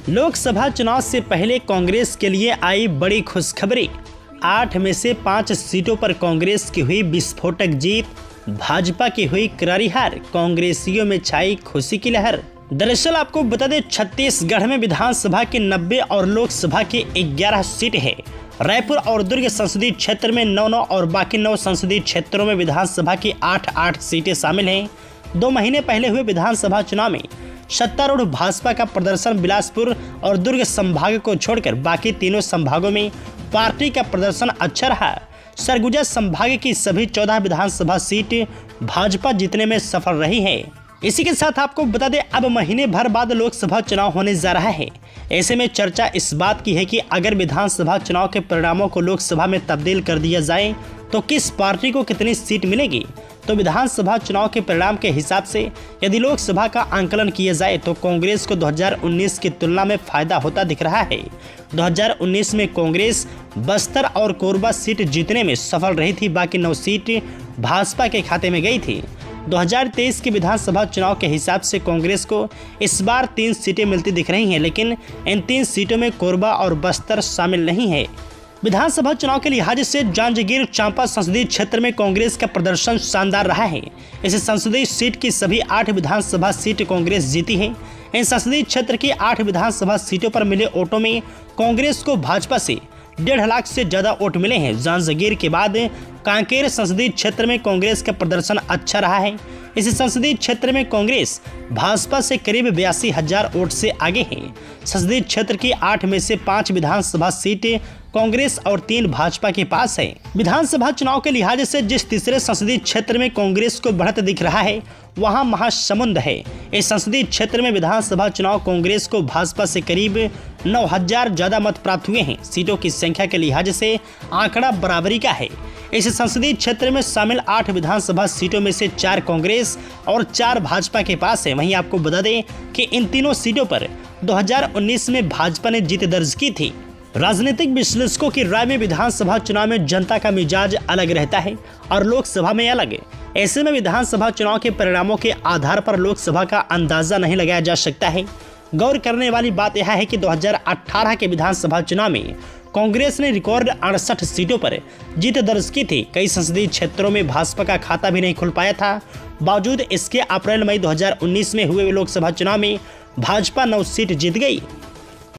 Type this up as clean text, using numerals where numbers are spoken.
लोकसभा चुनाव से पहले कांग्रेस के लिए आई बड़ी खुशखबरी। 8 में से 5 सीटों पर कांग्रेस की हुई विस्फोटक जीत, भाजपा की हुई करारी हार, कांग्रेसियों में छाई खुशी की लहर। दरअसल आपको बता दें, छत्तीसगढ़ में विधानसभा के 90 और लोकसभा के 11 सीट है। रायपुर और दुर्ग संसदीय क्षेत्र में 9 और बाकी 9 संसदीय क्षेत्रों में विधानसभा की 8 सीटें शामिल हैं। 2 महीने पहले हुए विधानसभा चुनाव में सत्तारूढ़ भाजपा का प्रदर्शन बिलासपुर और दुर्ग संभाग को छोड़कर बाकी तीनों संभागों में पार्टी का प्रदर्शन अच्छा रहा। सरगुजा संभाग की सभी 14 विधानसभा सीट भाजपा जीतने में सफल रही है। इसी के साथ आपको बता दें, अब महीने भर बाद लोकसभा चुनाव होने जा रहा है। ऐसे में चर्चा इस बात की है कि अगर विधानसभा चुनाव के परिणामों को लोकसभा में तब्दील कर दिया जाए तो किस पार्टी को कितनी सीट मिलेगी। तो विधानसभा चुनाव के परिणाम के हिसाब से यदि लोकसभा का आंकलन किया जाए तो कांग्रेस को 2019 की तुलना में फायदा होता दिख रहा है। 2019 में कांग्रेस बस्तर और कोरबा सीट जीतने में सफल रही थी, बाकी 9 सीट भाजपा के खाते में गई थी। 2023 के विधानसभा चुनाव के हिसाब से कांग्रेस को इस बार 3 सीटें मिलती दिख रही हैं, लेकिन इन 3 सीटों में कोरबा और बस्तर शामिल नहीं है। विधानसभा चुनाव के लिहाज से जांजगीर चांपा संसदीय क्षेत्र में कांग्रेस का प्रदर्शन शानदार रहा है। इस संसदीय सीट की सभी 8 विधानसभा सीट कांग्रेस जीती है। इन संसदीय क्षेत्र की 8 विधानसभा सीटों पर मिले वोटों में कांग्रेस को भाजपा से 1.5 लाख से ज्यादा वोट मिले हैं। जांजगीर के बाद कांकेर संसदीय क्षेत्र में कांग्रेस का प्रदर्शन अच्छा रहा है। इस संसदीय क्षेत्र में कांग्रेस भाजपा से करीब 82,000 वोट से आगे है। संसदीय क्षेत्र की 8 में से 5 विधानसभा सीटें कांग्रेस और 3 भाजपा के पास है। विधानसभा चुनाव के लिहाज से जिस तीसरे संसदीय क्षेत्र में कांग्रेस को बढ़त दिख रहा है वहां महासमुंद है। इस संसदीय क्षेत्र में विधानसभा चुनाव कांग्रेस को भाजपा से करीब 9,000 ज्यादा मत प्राप्त हुए हैं। सीटों की संख्या के लिहाज से आंकड़ा बराबरी का है। इस संसदीय क्षेत्र में शामिल 8 विधानसभा सीटों में से 4 कांग्रेस और 4 भाजपा के पास है। वहीं आपको बता दें कि इन तीनों सीटों पर 2019 में भाजपा ने जीत दर्ज की थी। राजनीतिक विश्लेषकों की राय में विधानसभा चुनाव में जनता का मिजाज अलग रहता है और लोकसभा में अलग। ऐसे में विधानसभा चुनाव के परिणामों के आधार पर लोकसभा का अंदाजा नहीं लगाया जा सकता है। गौर करने वाली बात यह है कि 2018 के विधानसभा चुनाव में कांग्रेस ने रिकॉर्ड 68 सीटों पर जीत दर्ज की थी। कई संसदीय क्षेत्रों में भाजपा का खाता भी नहीं खुल पाया था। बावजूद इसके अप्रैल मई 2019 में हुए लोकसभा चुनाव में भाजपा 9 सीट जीत गई।